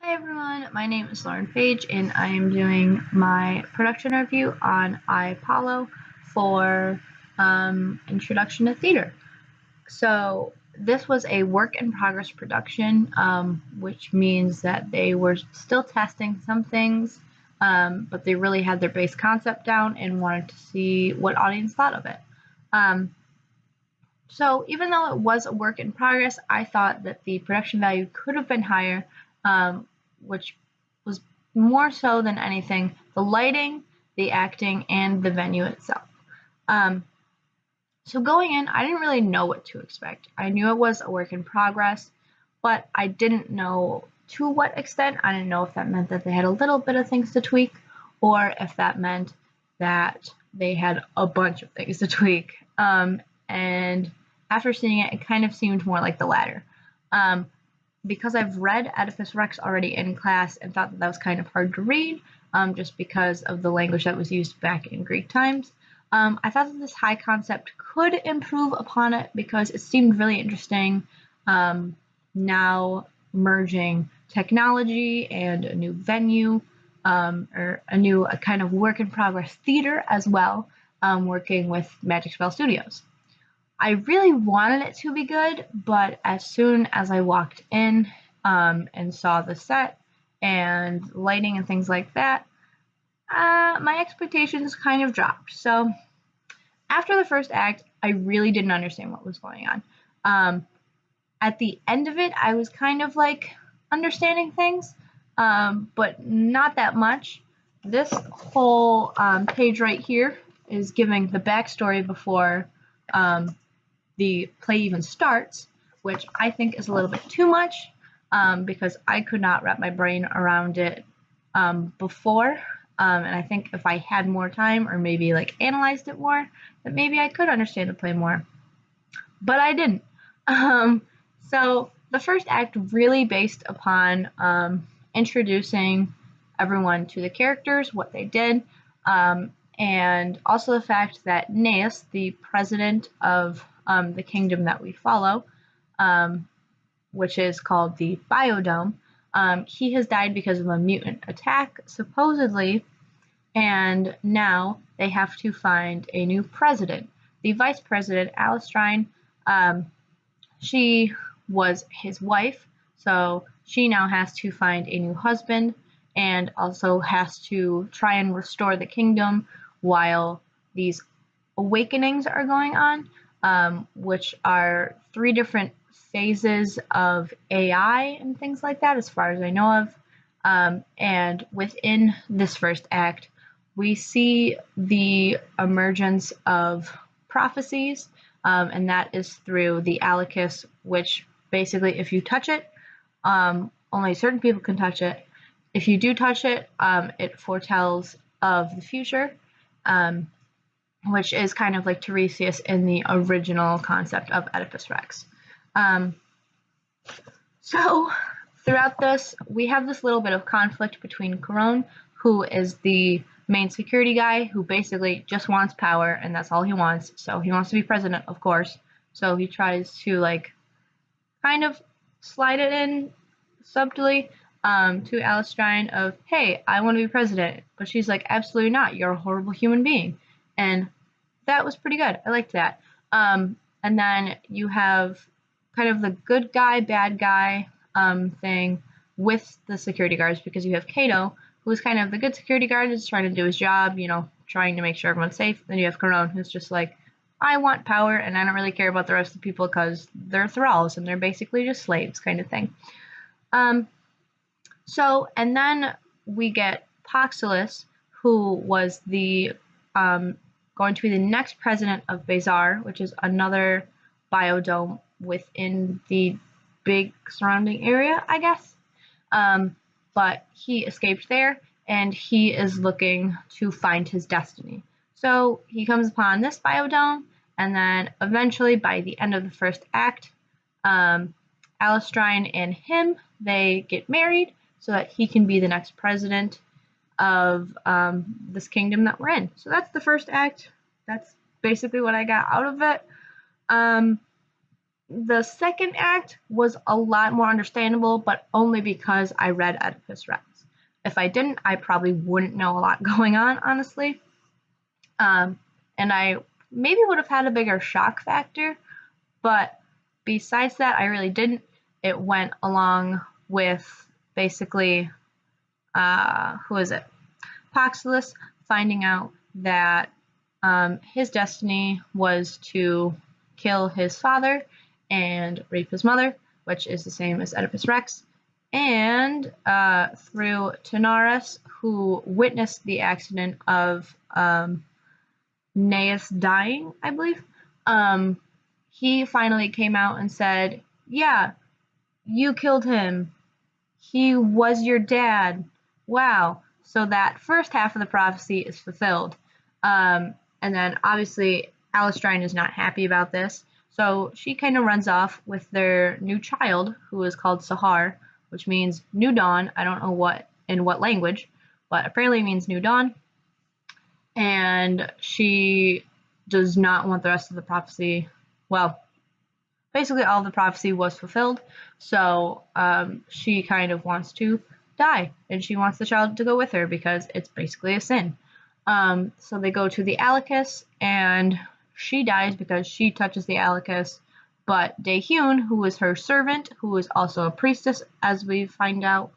Hi everyone, my name is Lauren Page and I am doing my production review on AI-Pollo for Introduction to Theater. So this was a work in progress production, which means that they were still testing some things, but they really had their base concept down and wanted to see what audience thought of it. So even though it was a work in progress, I thought that the production value could have been higher, which was more so than anything the lighting, the acting, and the venue itself. Um, so going in, I didn't really know what to expect. I knew it was a work in progress, but I didn't know to what extent. I didn't know if that meant that they had a little bit of things to tweak, or if that meant that they had a bunch of things to tweak. And after seeing it, it kind of seemed more like the latter. Because I've read Oedipus Rex already in class and thought that that was kind of hard to read, just because of the language that was used back in Greek times. I thought that this high concept could improve upon it because it seemed really interesting, now merging technology and a new venue, or a kind of work in progress theater as well, working with Magic Spell Studios. I really wanted it to be good, but as soon as I walked in, and saw the set and lighting and things like that, my expectations kind of dropped. So after the first act, I really didn't understand what was going on. At the end of it, I was kind of like understanding things, but not that much. This whole page right here is giving the backstory before the play even starts, which I think is a little bit too much, because I could not wrap my brain around it before. And I think if I had more time or maybe like analyzed it more, that maybe I could understand the play more. But I didn't. So the first act really based upon introducing everyone to the characters, what they did, and also the fact that Naeus, the president of the kingdom that we follow, which is called the Biodome, he has died because of a mutant attack, supposedly, and now they have to find a new president. The vice president, Alistrine, she was his wife, so she now has to find a new husband and also has to try and restore the kingdom while these awakenings are going on, which are 3 different phases of AI and things like that, as far as I know of. And within this first act, we see the emergence of prophecies, and that is through the Alicus, which basically, if you touch it, only certain people can touch it. If you do touch it, it foretells of the future, which is kind of like Tiresias in the original concept of Oedipus Rex. So throughout this, we have this little bit of conflict between Corone, who is the main security guy, who basically just wants power, and that's all he wants. So he wants to be president, of course. So he tries to like kind of slide it in subtly, to Alistrine of, hey, I want to be president. But she's like, absolutely not. You're a horrible human being. And that was pretty good. I liked that. And then you have kind of the good guy, bad guy thing with the security guards, because you have Cato, who's kind of the good security guard, who's trying to do his job, trying to make sure everyone's safe. Then you have Corone, who's just like, I want power and I don't really care about the rest of the people because they're thralls and they're basically just slaves, kind of thing. And then we get Poxilus, who was the going to be the next president of Bazar, which is another biodome within the big surrounding area, I guess. But he escaped there, and he is looking to find his destiny. So he comes upon this biodome, and then eventually, by the end of the first act, Alistrine and him, they get married so that he can be the next president of this kingdom that we're in. So that's the first act. That's basically what I got out of it. The second act was a lot more understandable, but only because I read Oedipus Rex. If I didn't, I probably wouldn't know a lot going on, honestly. And I maybe would have had a bigger shock factor, but besides that, I really didn't. It went along with basically, who is it? Paxilus finding out that his destiny was to kill his father and rape his mother, which is the same as Oedipus Rex, and through Tanaris, who witnessed the accident of Naeus dying, I believe, um, he finally came out and said, "Yeah, you killed him. He was your dad." Wow. So that first half of the prophecy is fulfilled. And then obviously Alistrine is not happy about this. So she kind of runs off with their new child, who is called Sahar, which means new dawn. I don't know what in what language, but apparently means new dawn. And she does not want the rest of the prophecy. Well, basically all of the prophecy was fulfilled. So she kind of wants to die, and she wants the child to go with her because it's basically a sin. So they go to the Alicus, and she dies because she touches the Alicus. But Daehyun, who is her servant, who is also a priestess, as we find out,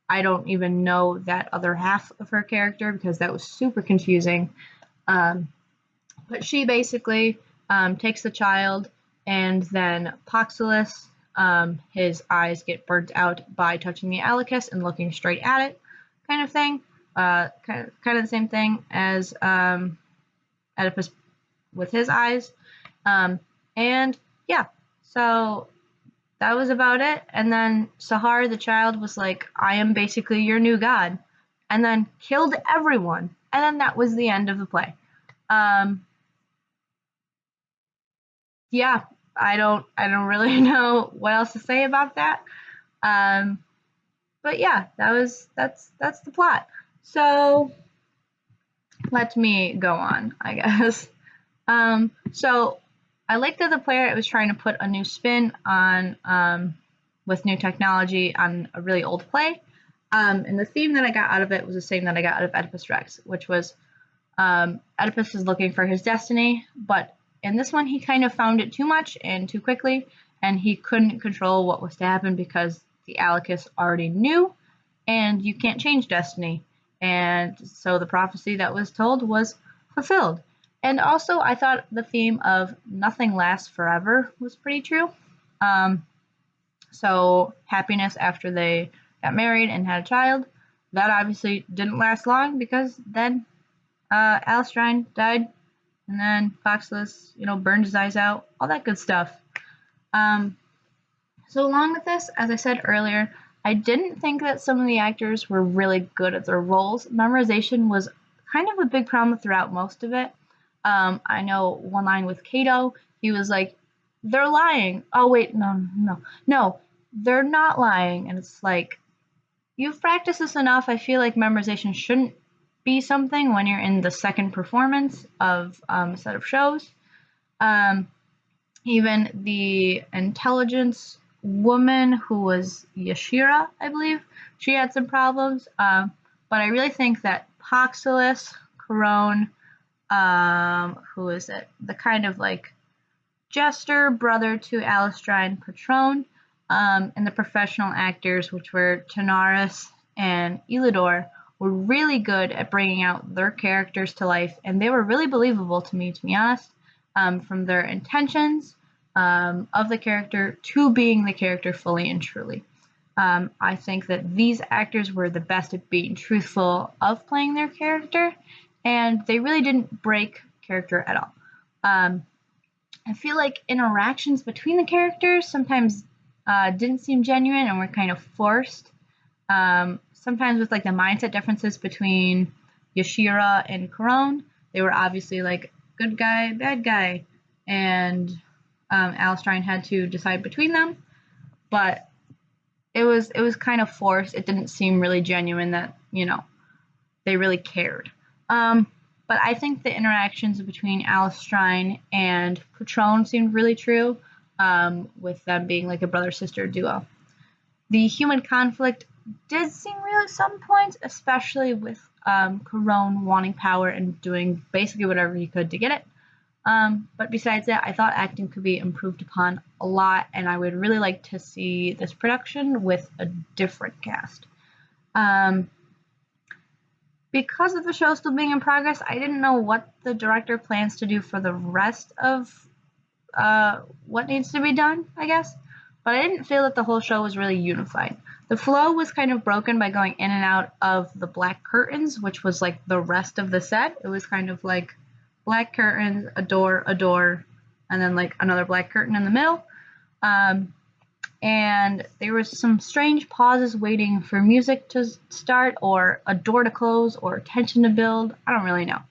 I don't even know that other half of her character because that was super confusing. Um, but she basically takes the child, and then Paxilus, his eyes get burnt out by touching the Alicus and looking straight at it, kind of thing. Kind of the same thing as Oedipus with his eyes. And yeah, so that was about it. And then Sahar, the child, was like, "I am basically your new god," and then killed everyone. And then that was the end of the play. Um, yeah, I don't really know what else to say about that. Um, but yeah, that's the plot. So let me go on, I guess. So I like that the player was trying to put a new spin on with new technology on a really old play. And the theme that I got out of it was the same that I got out of Oedipus Rex, which was Oedipus is looking for his destiny, but in this one he kind of found it too much and too quickly, and he couldn't control what was to happen because the Alicus already knew, and you can't change destiny. And so the prophecy that was told was fulfilled. And also, I thought the theme of nothing lasts forever was pretty true. Um, so happiness after they got married and had a child, that obviously didn't last long because then Alistrine died, and then Foxless, burned his eyes out, all that good stuff. Um, so along with this, as I said earlier, I didn't think that some of the actors were really good at their roles. Memorization was kind of a big problem throughout most of it. I know one line with Kato, he was like, "They're lying." Oh wait, no, they're not lying, and it's like, you've practiced this enough. I feel like memorization shouldn't be something when you're in the second performance of a set of shows. Um, Even the intelligence woman who was Yashira, I believe, she had some problems. But I really think that Poxilus, Corone, who is it? The kind of like jester brother to Alistrine Patron, and the professional actors, which were Tanaris and Elidor, were really good at bringing out their characters to life, and they were really believable to me, to be honest, from their intentions of the character to being the character fully and truly. I think that these actors were the best at being truthful of playing their character, and they really didn't break character at all. I feel like interactions between the characters sometimes didn't seem genuine and were kind of forced. Sometimes with like the mindset differences between Yashira and Corone, they were obviously like good guy, bad guy, and Alistrine had to decide between them. But it was kind of forced. It didn't seem really genuine that they really cared. But I think the interactions between Alistrine and Patron seemed really true. with them being like a brother-sister duo. The human conflict did seem real at some points, especially with Corone wanting power and doing basically whatever he could to get it. But besides that, I thought acting could be improved upon a lot, and I would really like to see this production with a different cast. Um, because of the show still being in progress, I didn't know what the director plans to do for the rest of what needs to be done, I guess. But I didn't feel that the whole show was really unified. The flow was kind of broken by going in and out of the black curtains, which was like the rest of the set. It was kind of like black curtains, a door, and then like another black curtain in the middle. And there was some strange pauses waiting for music to start or a door to close or tension to build. I don't really know.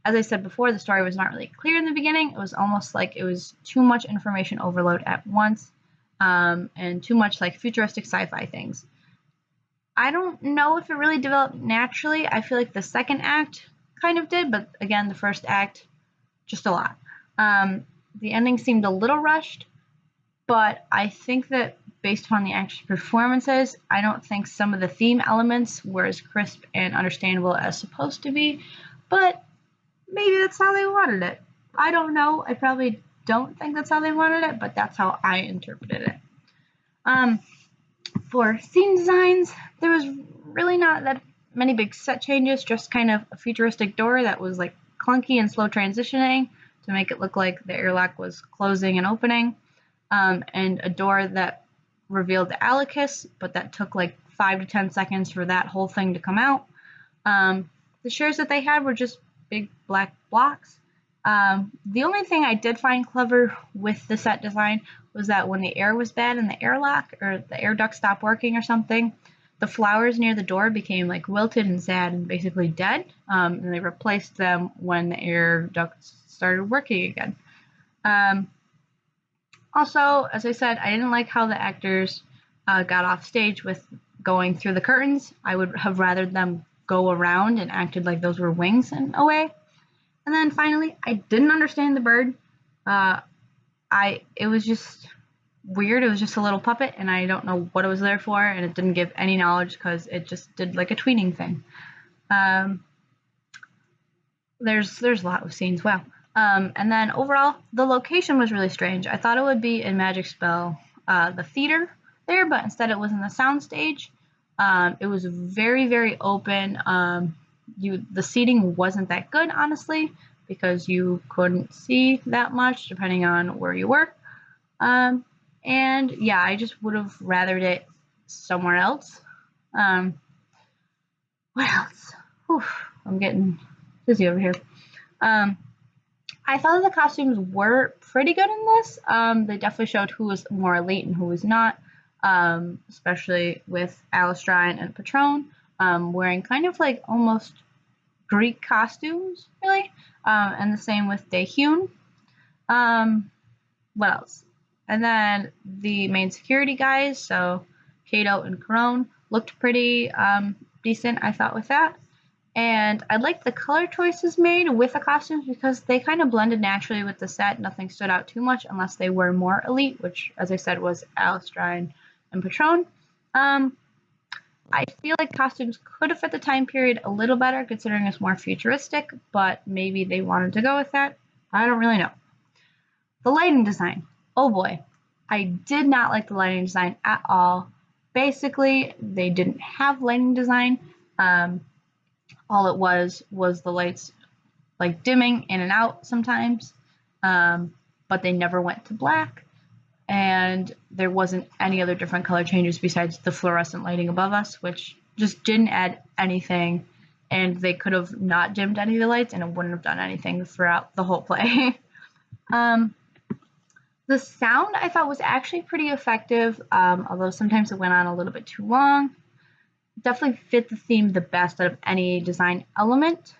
As I said before, the story was not really clear in the beginning. It was almost like it was too much information overload at once, and too much like futuristic sci-fi things. I don't know if it really developed naturally. I feel like the second act kind of did, but again, the first act, just a lot. The ending seemed a little rushed, but I think that based upon the actors' performances, I don't think some of the theme elements were as crisp and understandable as supposed to be, but maybe that's how they wanted it. I don't know. I probably don't think that's how they wanted it, but that's how I interpreted it. For scene designs, there was really not that many big set changes, just kind of a futuristic door that was like clunky and slow transitioning to make it look like the airlock was closing and opening, and a door that revealed the Alicus, but that took like 5 to 10 seconds for that whole thing to come out. The shares that they had were just big black blocks. The only thing I did find clever with the set design was that when the air was bad in the airlock or the air duct stopped working or something, the flowers near the door became like wilted and sad and basically dead. And they replaced them when the air ducts started working again. Also, as I said, I didn't like how the actors got off stage with going through the curtains. I would have rather them go around and acted like those were wings in a way. And then finally, I didn't understand the bird. It was just weird. It was just a little puppet, and I don't know what it was there for, and it didn't give any knowledge because it just did like a tweening thing. There's a lot of scenes. Wow. And then overall, the location was really strange. I thought it would be in Magic Spell, the theater there, but instead it was in the soundstage. It was very, very open. The seating wasn't that good, honestly, because you couldn't see that much depending on where you were. And yeah, I just would have rathered it somewhere else. What else? Whew, I'm getting dizzy over here. I thought the costumes were pretty good in this. They definitely showed who was more elite and who was not, especially with Alistrine and Patron wearing kind of like almost Greek costumes, really, and the same with Daehyun. What else? And then the main security guys, so Kato and Corone, looked pretty decent, I thought, with that. And I liked the color choices made with the costumes because they kind of blended naturally with the set. Nothing stood out too much unless they were more elite, which, as I said, was Alistrine and Patron. I feel like costumes could have fit the time period a little better considering it's more futuristic, but maybe they wanted to go with that. I don't really know. The lighting design. Oh boy. I did not like the lighting design at all. Basically, they didn't have lighting design. All it was the lights like dimming in and out sometimes, but they never went to black. And there wasn't any other different color changes besides the fluorescent lighting above us, which just didn't add anything. And they could have not dimmed any of the lights and it wouldn't have done anything throughout the whole play. The sound I thought was actually pretty effective, although sometimes it went on a little bit too long. Definitely fit the theme the best out of any design element,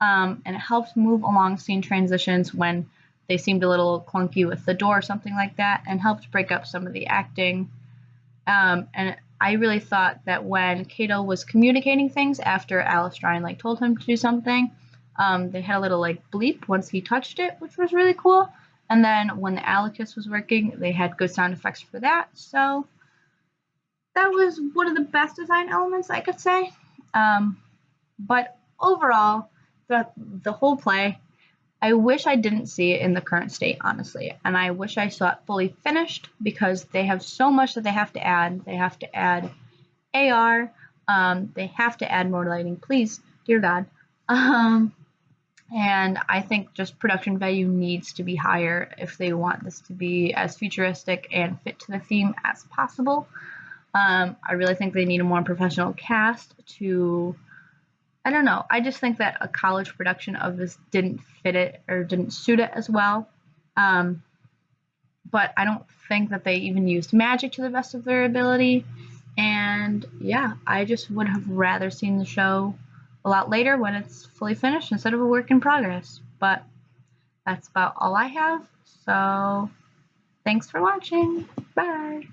and it helps move along scene transitions when they seemed a little clunky with the door or something like that, and helped break up some of the acting. And I really thought that when Kato was communicating things after Alistrine like told him to do something, they had a little like bleep once he touched it, which was really cool. And then when the Alicus was working, they had good sound effects for that. So that was one of the best design elements, I could say. But overall, the whole play, I wish I didn't see it in the current state, honestly. And I wish I saw it fully finished because they have so much that they have to add. They have to add AR. They have to add more lighting, please, dear God. And I think just production value needs to be higher if they want this to be as futuristic and fit to the theme as possible. I really think they need a more professional cast to. I don't know. I just think that a college production of this didn't fit it or didn't suit it as well. Um, but I don't think that they even used magic to the best of their ability. And yeah, I just would have rather seen the show a lot later when it's fully finished instead of a work in progress. But that's about all I have. So thanks for watching. Bye.